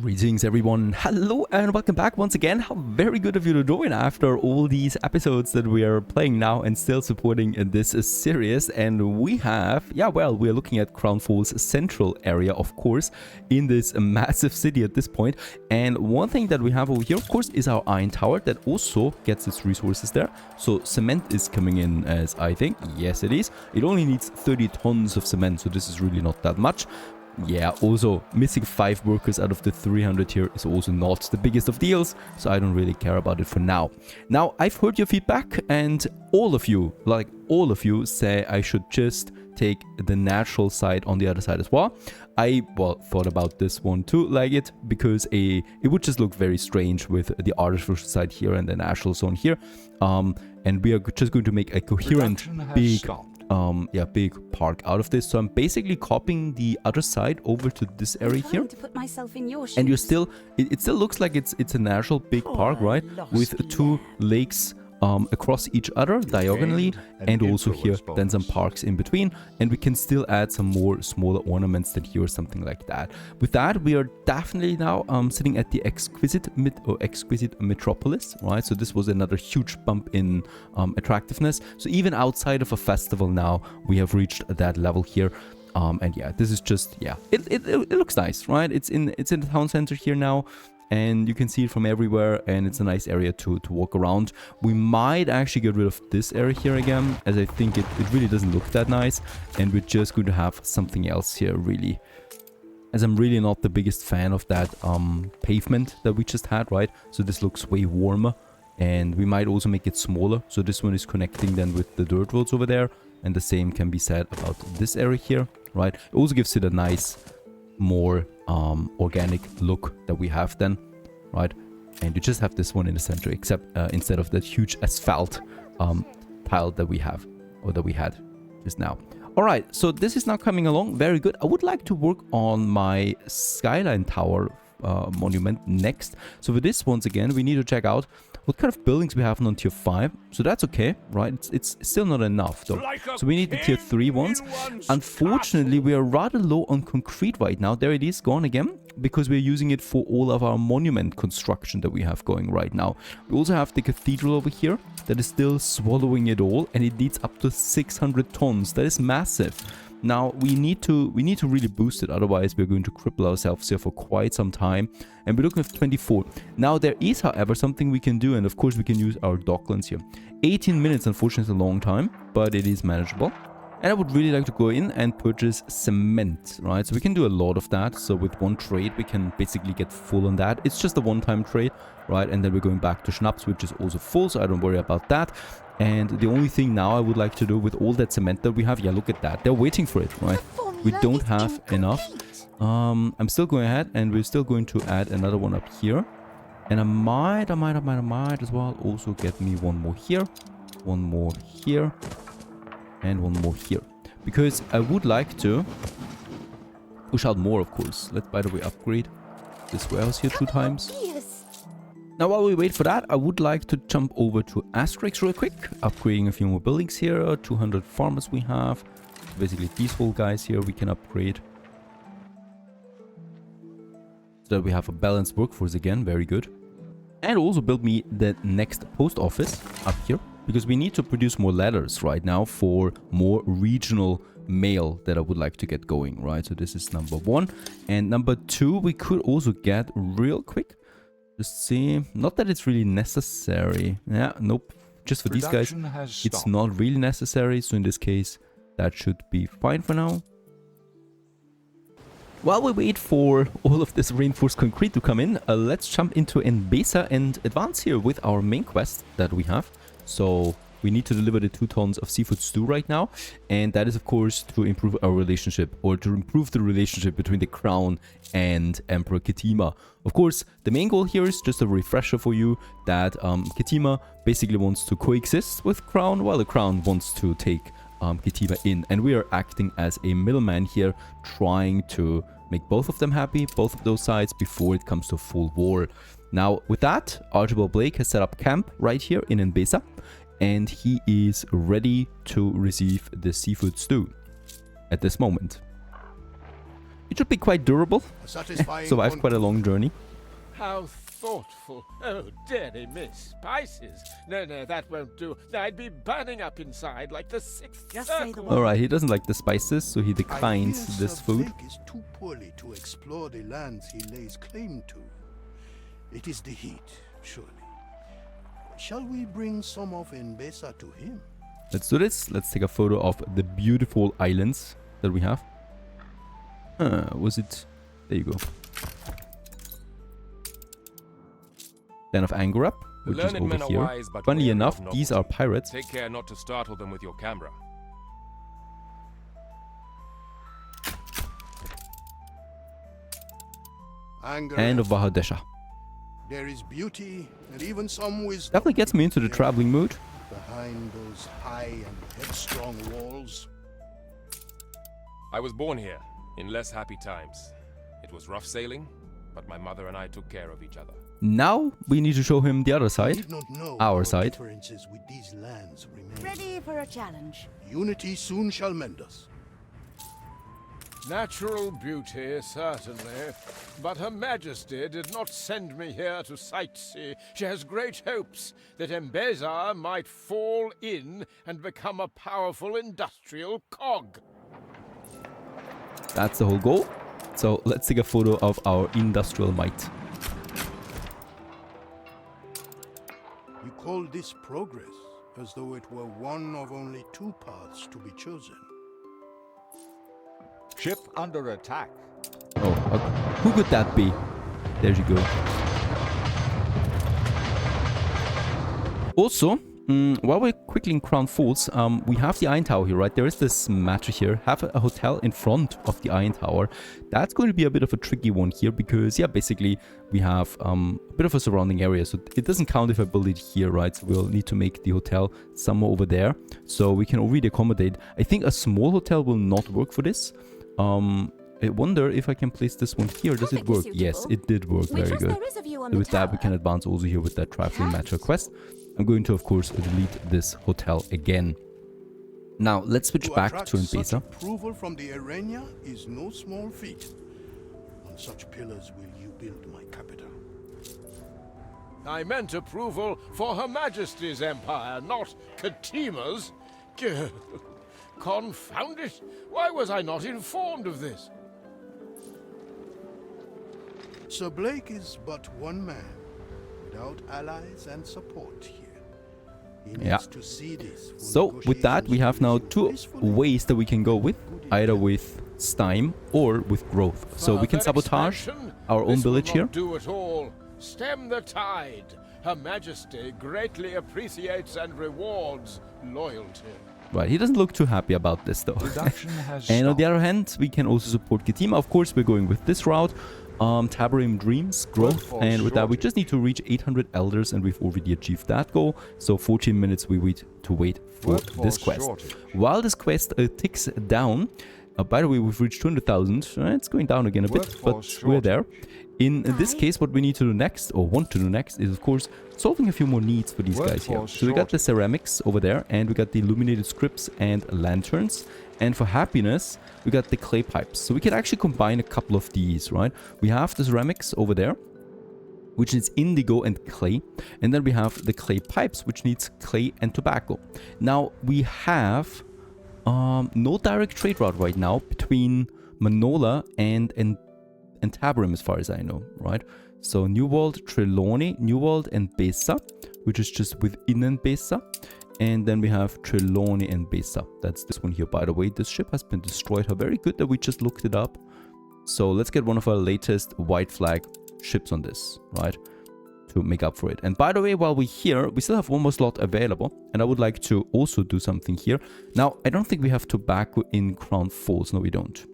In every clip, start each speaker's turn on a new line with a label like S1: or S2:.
S1: Greetings everyone, hello and welcome back once again. How very good of you to join after all these episodes that we are playing now and still supporting in this series. And we have, we're looking at Crown Fall's central area, of course, in this massive city at this point. And one thing that we have over here, of course, is our iron tower that also gets its resources there. So cement is coming in, as I think, yes it is. It only needs 30 tons of cement, so this is really not that much. Yeah, also missing 5 workers out of the 300 here is also not the biggest of deals, so I don't really care about it for now. Now, I've heard your feedback and all of you say I should just take the natural side on the other side as well. I, thought about this one too, because it would just look very strange with the artificial side here and the natural zone here. And we are just going to make a coherent big park out of this. So I'm basically copying the other side over to this area here. And you're still, it still looks like it's a natural big park, right? With 2 lakes across each other diagonally, and also here then some parks in between, and we can still add some more smaller ornaments than here or something like that. With that, we are definitely now sitting at the exquisite metropolis, right? So this was another huge bump in attractiveness. So even outside of a festival now, we have reached that level here. And yeah, this is just, it looks nice, right? It's in the town center here now, and you can see it from everywhere, and it's a nice area to walk around. We might actually get rid of this area here again, as I think it really doesn't look that nice, and we're just going to have something else here, really. As I'm really not the biggest fan of that pavement that we just had, right? So this looks way warmer, and we might also make it smaller. So this one is connecting then with the dirt roads over there, and the same can be said about this area here, right? It also gives it a nice, more organic look that we have then, right? And you just have this one in the center, except instead of that huge asphalt tile that we have, or that we had just now. All right, so this is now coming along very good. I would like to work on my skyline tower monument next. So for this, once again, we need to check out what kind of buildings we have on tier 5. So that's okay, right? It's still not enough though. So we need the tier 3 ones. Unfortunately, we are rather low on concrete right now. There it is, gone again, because we're using it for all of our monument construction that we have going right now. We also have the cathedral over here that is still swallowing it all, and it needs up to 600 tons. That is massive. Now we need to really boost it, otherwise we're going to cripple ourselves here for quite some time, and we're looking at 24. Now there is, however, something we can do, and of course we can use our docklands here. 18 minutes, unfortunately, is a long time, but it is manageable. And I would really like to go in and purchase cement, right? So we can do a lot of that. So with one trade, we can basically get full on that. It's just a one-time trade, right? And then we're going back to schnapps, which is also full, so I don't worry about that. And the only thing now I would like to do with all that cement that we have, look at that. They're waiting for it, right? We don't have enough. I'm still going ahead, and we're still going to add another one up here. And I might as well also get me one more here, one more here, and one more here, because I would like to push out more, of course. Let's, by the way, upgrade this warehouse here 2 times. Now, while we wait for that, I would like to jump over to Asterix real quick, upgrading a few more buildings here. 200 farmers we have. Basically, these whole guys here we can upgrade, so that we have a balanced workforce again. Very good. And also build me the next post office up here, because we need to produce more letters right now for more regional mail that I would like to get going, right? So this is number 1. And number 2, we could also get real quick. Just see, not that it's really necessary. Yeah, nope. Just for these guys, it's not really necessary. So in this case, that should be fine for now. While we wait for all of this reinforced concrete to come in, let's jump into Mbesa and advance here with our main quest that we have. So we need to deliver the 2 tons of seafood stew right now, and that is of course to improve our relationship, or to improve the relationship between the crown and Emperor Ketema. Of course, the main goal here is just a refresher for you that Ketema basically wants to coexist with crown, while the crown wants to take Ketema in, and we are acting as a middleman here, trying to make both of them happy, both of those sides, before it comes to full war. Now with that, Archibald Blake has set up camp right here in Mbesa, and he is ready to receive the seafood stew at this moment. It should be quite durable.
S2: A satisfying
S1: Survive quite a long journey.
S3: How thoughtful. Oh, dearie miss. Spices. No, that won't do. I'd be burning up inside like the sixth
S4: Just say the
S3: circle.
S4: word.
S1: Alright, he doesn't like the spices, so he declines
S2: I hear
S1: this
S2: Sir
S1: food.
S2: Blake is too poorly to explore the lands he lays claim to. It is the heat, surely. Shall we bring some of Mbesa to him?
S1: Let's do this. Let's take a photo of the beautiful islands that we have. Was it? There you go. Den of Angerup, which is
S5: Learned men
S1: over
S5: are
S1: here.
S5: wise, but
S1: Funnily
S5: wary
S1: enough,
S5: of
S1: these
S5: novelty.
S1: are pirates.
S5: Take care not to startle them with your camera.
S2: Anger.
S1: And of Bahadesha.
S2: There is beauty and even some wisdom
S1: Definitely gets me into the traveling mood.
S2: behind those high and headstrong walls.
S5: I was born here, in less happy times. It was rough sailing, but my mother and I took care of each other.
S1: Now we need to show him the other
S2: I
S1: side.
S2: did not know
S1: Our
S2: our
S1: side.
S2: differences with these lands remain.
S4: Ready for a challenge.
S2: Unity soon shall mend us.
S3: Natural beauty, certainly. But Her Majesty did not send me here to sightsee. She has great hopes that Mbesa might fall in and become a powerful industrial cog.
S1: That's the whole goal. So let's take a photo of our industrial might.
S2: You call this progress, as though it were one of only two paths to be chosen.
S6: Ship under attack.
S1: Oh, who could that be? There you go. Also, while we're quickly in Crown Falls, we have the Iron Tower here, right? There is this matter here. Have a hotel in front of the Iron Tower. That's going to be a bit of a tricky one here because, yeah, basically we have a bit of a surrounding area. So it doesn't count if I build it here, right? So we'll need to make the hotel somewhere over there. So we can already accommodate. I think a small hotel will not work for this. I wonder if I can place this one here. Does it work? Yes, it did work. Very good. So with that, we can advance also here with that traveling matter quest. I'm going to, of course, delete this hotel again. Now, let's switch back
S2: attract
S1: to
S2: such
S1: Mbesa.
S2: approval from the Arena is no small feat. On such pillars will you build my capital.
S3: I meant approval for Her Majesty's empire, not Ketema's. Confound it! Why was I not informed of this?
S2: Sir Blake is but one man, without allies and support here. He needs
S1: Yeah.
S2: to see this for
S1: So with that, we have now two
S2: peacefully.
S1: ways that we can go with, either with Stime or with growth. So we can
S3: Further
S1: sabotage
S3: expansion?
S1: our own
S3: This will
S1: village here.
S3: not do at all. Stem the tide. Her Majesty greatly appreciates and rewards loyalty.
S1: Right, he doesn't look too happy about this though.
S6: Production has
S1: And on the
S6: stopped.
S1: other hand, we can also support Ketema. Of course, we're going with this route. Tabarim Dreams, growth,
S6: Workforce
S1: and with that we
S6: shortage.
S1: just need to reach 800 elders, and we've already achieved that goal. So 14 minutes we wait to wait for this
S6: Workforce
S1: quest.
S6: shortage.
S1: While this quest ticks down, by the way, we've reached 200,000. It's going down again a bit, but
S6: Workforce
S1: we're there. In this
S4: Hi.
S1: case, what we need to do next, or want to do next, is of course solving a few more needs for these guys here.
S6: Workforce
S1: So we got the ceramics over there, and we got the illuminated scripts and lanterns. And for happiness, we got the clay pipes. So we can actually combine a couple of these, right? We have the ceramics over there, which is indigo and clay. And then we have the clay pipes, which needs clay and tobacco. Now, we have no direct trade route right now between Manola and Tabarim, as far as I know, right? So New World, Trelawney, New World, and Besa, which is just within Besa. And then we have Trelawney and Besa. That's this one here. By the way, this ship has been destroyed. How very good that we just looked it up. So let's get one of our latest white flag ships on this, right? To make up for it. And by the way, while we're here, we still have one more slot available. And I would like to also do something here. Now, I don't think we have tobacco in Crown Falls. No, we don't.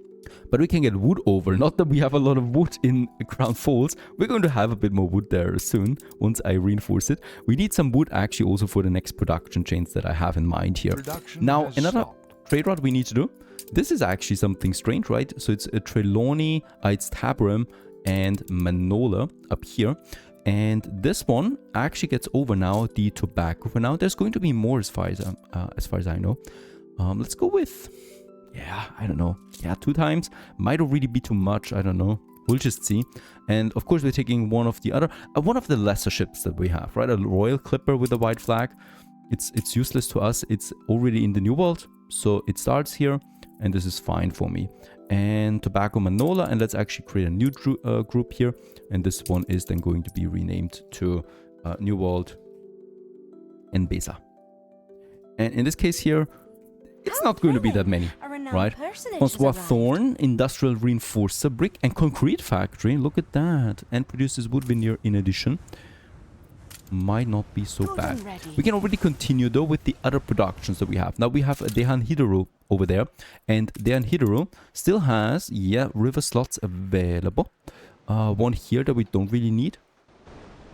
S1: But we can get wood over. Not that we have a lot of wood in Crown Falls. We're going to have a bit more wood there soon, once I reinforce it. We need some wood actually also for the next production chains that I have in mind here.
S6: Production
S1: Now,
S6: has
S1: another
S6: stopped.
S1: trade route we need to do. This is actually something strange, right? So it's a Trelawney, it's Tabarim, and Manola up here. And this one actually gets over now the tobacco. For now, there's going to be more as far as I know. Let's go with... Yeah, I don't know. Yeah, 2 times might already be too much. I don't know. We'll just see. And of course, we're taking one of the lesser ships that we have, right? A Royal Clipper with a white flag. It's useless to us. It's already in the New World, so it starts here, and this is fine for me. And Tobacco Manola, and let's actually create a new group here. And this one is then going to be renamed to New World and Besa. And in this case here, it's not going to be that many, right? Francois Thorn, Industrial Reinforcer Brick and Concrete Factory. Look at that. And produces wood veneer in addition. Might not be so bad. We can already continue though with the other productions that we have. Now we have a Dehan Hideru over there. And Dehan Hideru still has, yeah, river slots available. One here that we don't really need.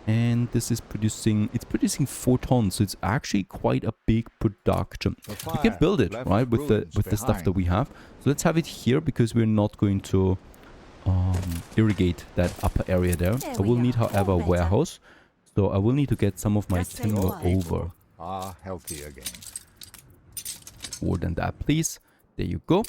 S1: And this is producing, it's producing 4 tons, so it's actually quite a big production. We can build it, right, with the stuff that we have. So let's have it here, because we're not going to irrigate that upper area there. I will need, however, a warehouse. So I will need to get some of my timber over.
S6: Healthy again.
S1: More than that, please. There you go.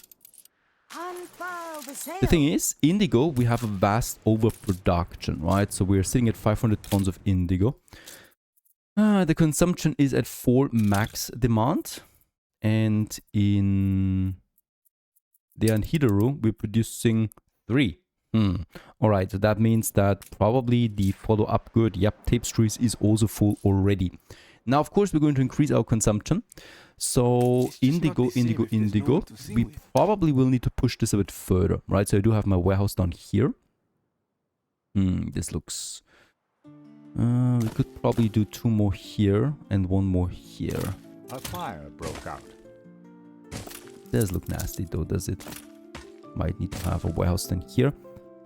S1: The thing is, indigo, we have a vast overproduction, right? So we're sitting at 500 tons of indigo. The consumption is at 4 max demand. And in Dehan Hideru, we're producing 3. Alright, so that means that probably the follow-up good, yep, tapestries is also full already. Now, of course, we're going to increase our consumption. So indigo, we probably will need to push this a bit further, right? So I do have my warehouse down here. This looks... we could probably do 2 more here and 1 more here.
S6: A fire broke out.
S1: Does look nasty though, does it? Might need to have a warehouse then here.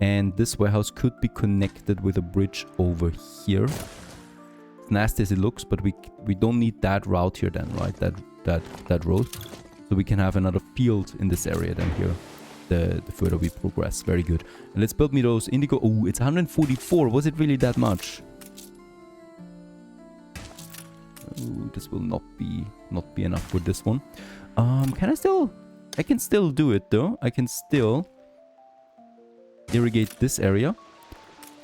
S1: And this warehouse could be connected with a bridge over here. It's nasty as it looks, but we don't need that route here then, right? That road. So we can have another field in this area then here. The further we progress. Very good. And let's build me those indigo. Oh, it's 144. Was it really that much? Oh, this will not be enough for this one. Can I still... I can still do it though. I can still irrigate this area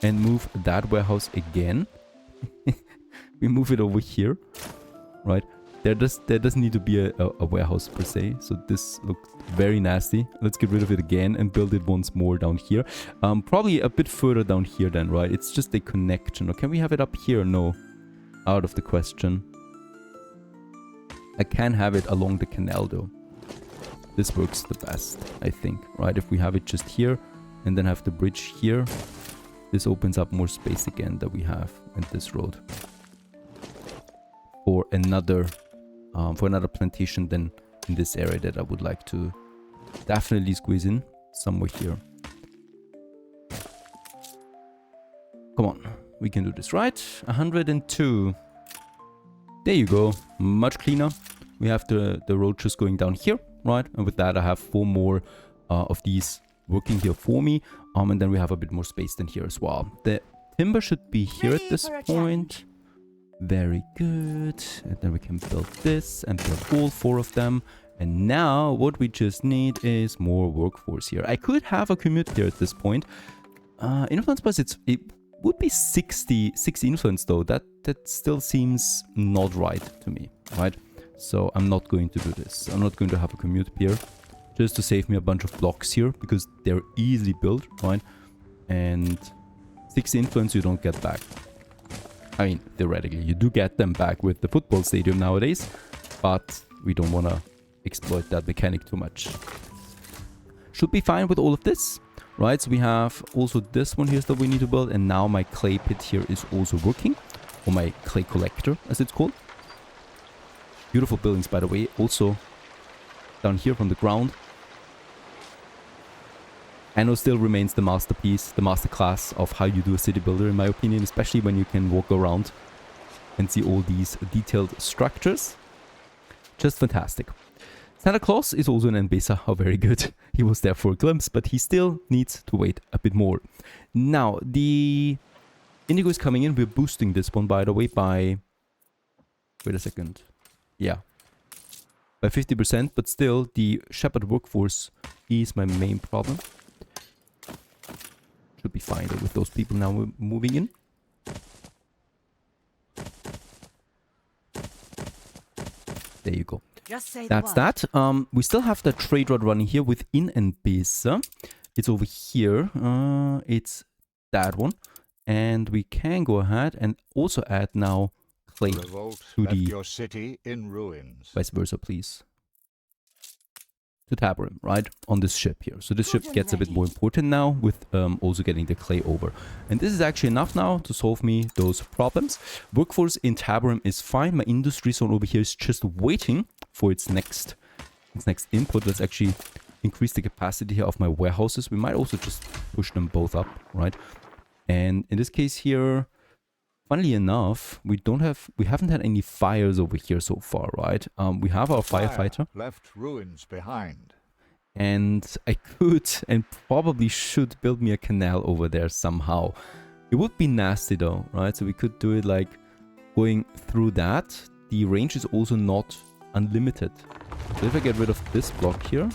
S1: and move that warehouse again. We move it over here, right? There doesn't need to be a warehouse per se, so this looks very nasty. Let's get rid of it again and build it once more down here. Probably a bit further down here then, right? It's just a connection. Or can we have it up here? No, out of the question. I can have it along the canal though. This works the best, I think, right? If we have it just here and then have the bridge here, this opens up more space again that we have in this road. For another plantation then in this area that I would like to definitely squeeze in somewhere here. Come on, we can do this, right? 102. There you go, much cleaner. We have the road just going down here, right? And with that I have 4 more of these working here for me. And then we have a bit more space than here as well. The timber should be here at this point. Very good. And then we can build this and build all 4 of them. And now what we just need is more workforce here. I could have a commute here at this point. Influence plus it would be 60 influence though. That still seems not right to me, right? So I'm not going to do this. I'm not going to have a commute here. Just to save me a bunch of blocks here, because they're easily built, right? And 60 influence you don't get back. I mean, theoretically, you do get them back with the football stadium nowadays, but we don't want to exploit that mechanic too much. Should be fine with all of this, right? So we have also this one here that we need to build, and now my clay pit here is also working, or my clay collector, as it's called. Beautiful buildings, by the way, also down here from the ground. Anno still remains the masterpiece, the masterclass of how you do a city builder, in my opinion, especially when you can walk around and see all these detailed structures. Just fantastic. Santa Claus is also an Mbesa. How very good. He was there for a glimpse, but he still needs to wait a bit more. Now, the indigo is coming in. We're boosting this one, by the way, by... Wait a second. Yeah. by 50%, but still the shepherd workforce is my main problem. Should be fine though, with those people now moving in. There you go.
S4: Just say
S1: That's
S4: the word.
S1: that. We still have the trade route running here with In and Besa. It's over here. It's that one. And we can go ahead and also add now clay
S6: Revolt
S1: to
S6: left
S1: the
S6: your city in ruins.
S1: vice versa, please. To Tabarim, right? On this ship here. So this ship
S4: Good and
S1: gets a bit
S4: ready.
S1: more important now with also getting the clay over. And this is actually enough now to solve me those problems. Workforce in Tabarim is fine. My industry zone over here is just waiting for its next input. Let's actually increase the capacity here of my warehouses. We might also just push them both up, right? And in this case here, funnily enough, we haven't had any fires over here so far, right? We have our
S6: Fire
S1: firefighter,
S6: left ruins behind.
S1: and I could and probably should build me a canal over there somehow. It would be nasty though, right? So we could do it like going through that. The range is also not unlimited. So if I get rid of this block here,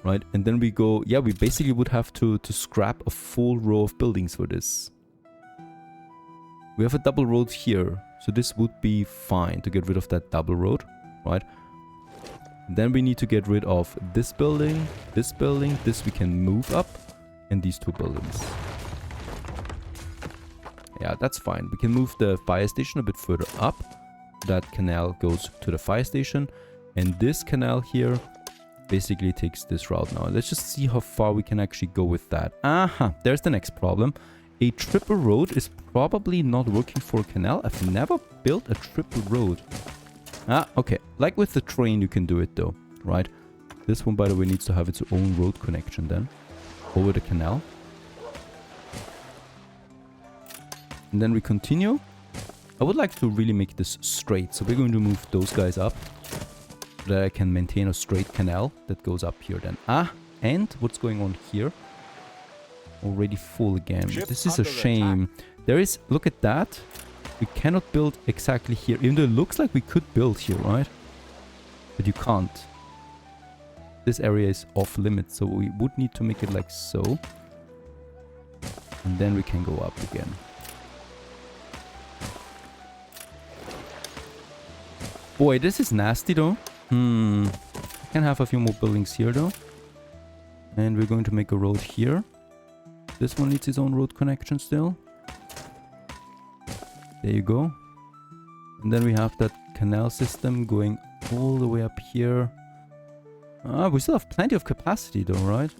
S1: right, and then we go, yeah, we basically would have to scrap a full row of buildings for this. We have a double road here, so this would be fine to get rid of that double road, right? Then we need to get rid of this building, this we can move up, and these two buildings. Yeah, that's fine. We can move the fire station a bit further up. That canal goes to the fire station, and this canal here basically takes this route now. Let's just see how far we can actually go with that. Aha, there's the next problem. A triple road is probably not working for a canal. I've never built a triple road. Ah, okay. Like with the train, you can do it though, right? This one, by the way, needs to have its own road connection then over the canal. And then we continue. I would like to really make this straight, so we're going to move those guys up so that I can maintain a straight canal that goes up here then. Ah, and what's going on here? Already full again.
S6: Ship
S1: This is a
S6: under
S1: shame. There is, look at that. We cannot build exactly here, even though it looks like we could build here, right? But you can't. This area is off limits, so we would need to make it like so. And then we can go up again. Boy, this is nasty though. I can have a few more buildings here though. And we're going to make a road here. This one needs its own road connection still. There you go. And then we have that canal system going all the way up here. Ah, we still have plenty of capacity though, right?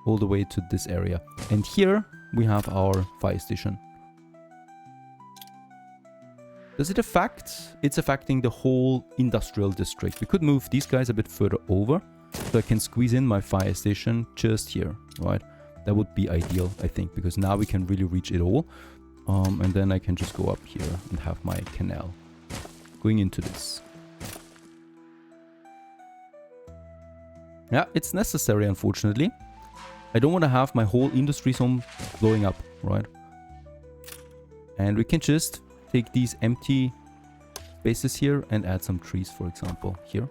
S1: All the way to this area. And here we have our fire station. Does it affect? It's affecting the whole industrial district. We could move these guys a bit further over, so I can squeeze in my fire station just here, right? That would be ideal, I think, because now we can really reach it all. And then I can just go up here and have my canal going into this. Yeah, it's necessary, unfortunately. I don't want to have my whole industry zone blowing up, right? And we can just take these empty spaces here and add some trees, for example, here.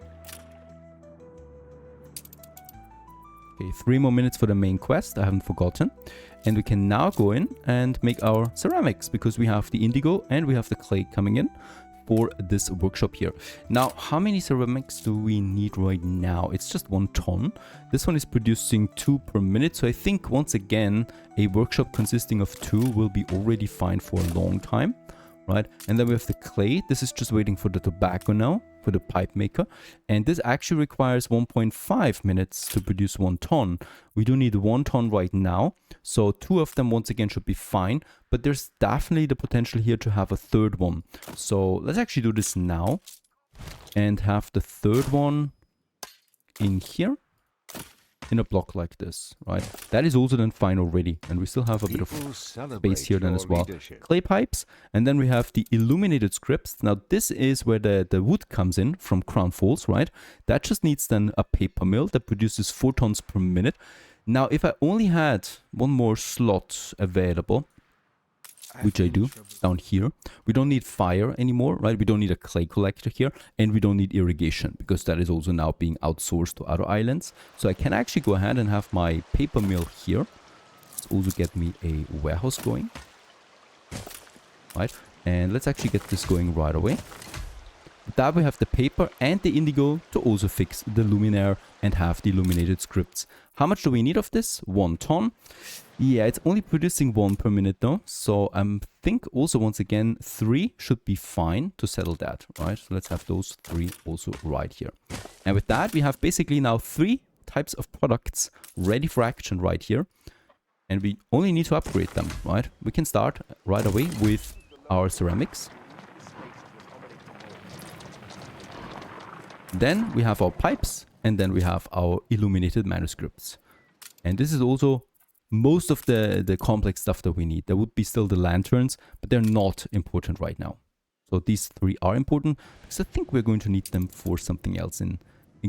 S1: Okay, 3 more minutes for the main quest. I haven't forgotten. And we can now go in and make our ceramics because we have the indigo and we have the clay coming in for this workshop here. Now, how many ceramics do we need right now? It's just 1 ton. This one is producing 2 per minute. So I think once again, a workshop consisting of 2 will be already fine for a long time. Right, and then we have the clay. This is just waiting for the tobacco now, for the pipe maker. And this actually requires 1.5 minutes to produce 1 ton. We do need 1 ton right now. So 2 of them once again should be fine. But there's definitely the potential here to have a 3rd one. So let's actually do this now. And have the 3rd one in here. In a block like this, right? That is also then fine already. And we still have a bit of space here then as well. Clay pipes. And then we have the illuminated scripts. Now this is where the wood comes in from Crown Falls, right? That just needs then a paper mill that produces 4 tons per minute. Now if I only had 1 more slot available, which I do down here. We don't need fire anymore, right? We don't need a clay collector here, and we don't need irrigation because that is also now being outsourced to other islands. So I can actually go ahead and have my paper mill here. Let's also get me a warehouse going, right? And let's actually get this going right away. With that we have the paper and the indigo to also fix the luminaire and have the illuminated scripts. How much do we need of this? 1 ton. Yeah, it's only producing 1 per minute though. So I think also once again 3 should be fine to settle that, right? So let's have those 3 also right here. And with that we have basically now 3 types of products ready for action right here. And we only need to upgrade them, right? We can start right away with our ceramics. Then we have our pipes, and then we have our illuminated manuscripts. And this is also most of the complex stuff that we need. There would be still the lanterns, but they're not important right now. So these 3 are important, because I think we're going to need them for something else in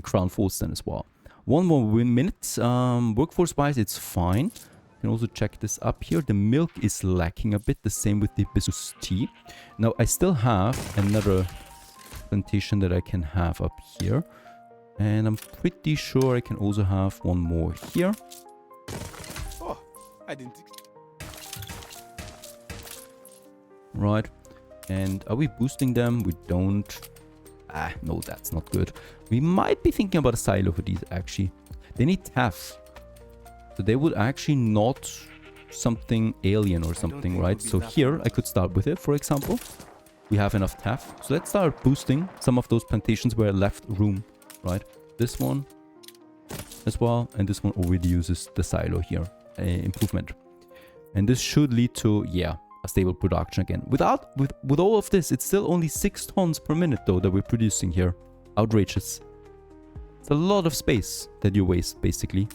S1: Crown Falls then as well. 1 more minute. Workforce-wise, it's fine. You can also check this up here. The milk is lacking a bit, the same with the hibiscus tea. Now, I still have another plantation that I can have up here, and I'm pretty sure I can also have 1 more here.
S4: Oh, I didn't.
S1: Right, and are we boosting them? We don't. No, that's not good. We might be thinking about a silo for these actually. They need TAF, so they would actually not something alien or something, right? So here I could start with it, for example. We have enough TAF. So let's start boosting some of those plantations where I left room, right? This one as well. And this one already uses the silo here. Improvement. And this should lead to, yeah, a stable production again. With all of this, it's still only 6 tons per minute though that we're producing here. Outrageous. It's a lot of space that you waste, basically.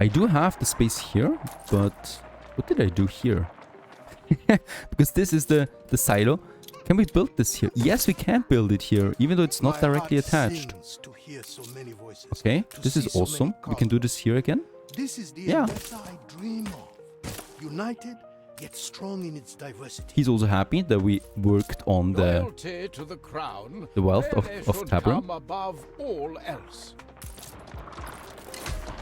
S1: I do have the space here, but what did I do here? Because this is the silo. Can we build this here? Yes, we can build it here, even though it's not directly attached. Okay, this is awesome. We can do this here again.
S2: This is the
S1: Yeah.
S2: I dream of. United, yet strong in its diversity.
S1: He's also happy that we worked on
S3: Loyalty to the crown,
S1: the wealth of
S3: really should
S1: Tabram.
S3: come above all else.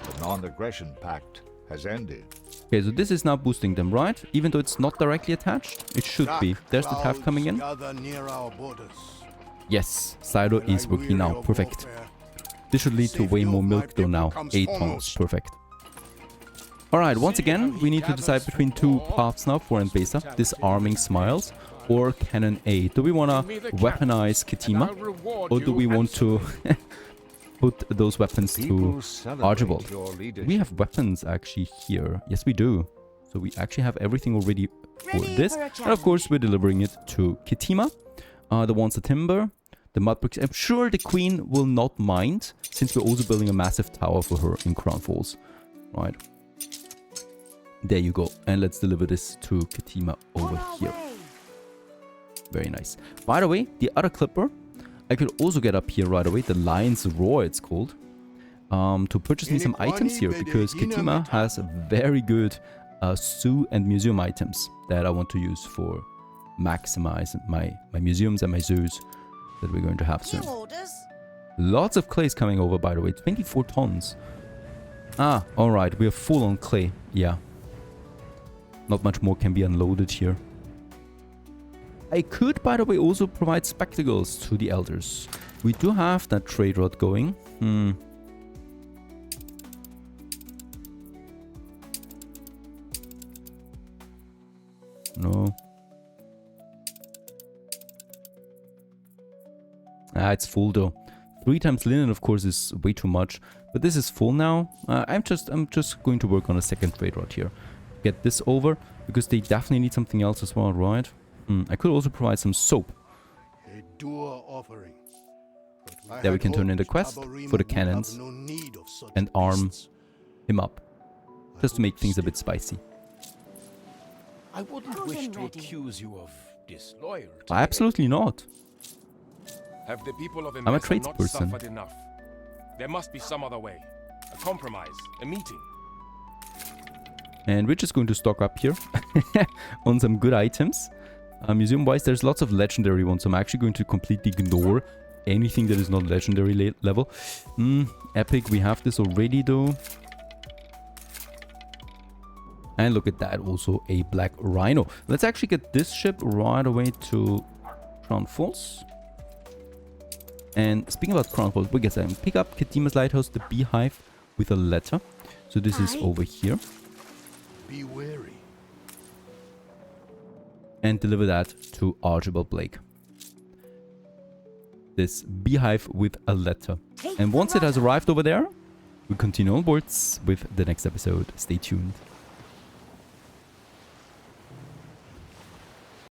S6: The non-aggression pact has ended.
S1: Okay, so this is now boosting them, right? Even though it's not directly attached, it should be. There's the tab coming in.
S2: Gather near our borders.
S1: Yes, silo is working now. Perfect. This should lead to way more milk though now. 8 tons. Perfect. Alright, once again, we need to decide between 2 paths now for Mbesa. Disarming Smiles or Cannon A. Do we want to weaponize Ketema? Or do we want to put those weapons to Archibald? We have weapons actually here. Yes, we do. So we actually have everything already for this. And of course, we're delivering it to Ketema. The ones of timber, the mud bricks. I'm sure the queen will not mind, since we're also building a massive tower for her in Crown Falls. Right. There you go. And let's deliver this to Ketema over here. Very nice. By the way, the other clipper, I could also get up here right away. The Lion's Roar, it's called. To purchase me some items here, because Ketema has very good zoo and museum items that I want to use for maximize my museums and my zoos that we're going to have soon. Lots of clays coming over, by the way. 24 tons. Ah, alright. We are full on clay. Yeah. Not much more can be unloaded here. I could, by the way, also provide spectacles to the elders. We do have that trade route going. No. It's full though. 3 times linen, of course, is way too much. But this is full now. I'm just going to work on a second trade route here. Get this over, because they definitely need something else as well, right? I could also provide some soap.
S2: A doer offering.
S1: There we can turn in the quest for the cannons and arm him up, just to make things a bit spicy.
S3: I wouldn't wish to accuse you of disloyalty.
S1: Absolutely not.
S5: Have the people of
S1: a
S5: Mbesa not
S1: tradesperson.
S5: suffered enough? There must be some other way. A compromise, a meeting.
S1: And we're just going to stock up here on some good items. Museum-wise, there's lots of legendary ones, so I'm actually going to completely ignore anything that is not legendary level. Epic, we have this already though. And look at that, also a black rhino. Let's actually get this ship right away to Crown Falls. And speaking about Crown Falls, we get them. Pick up Ketema's lighthouse, the beehive, with a letter. So this is over here.
S2: Be wary.
S1: And deliver that to Archibald Blake. This beehive with a letter. And once it has arrived over there, we continue onwards with the next episode. Stay tuned.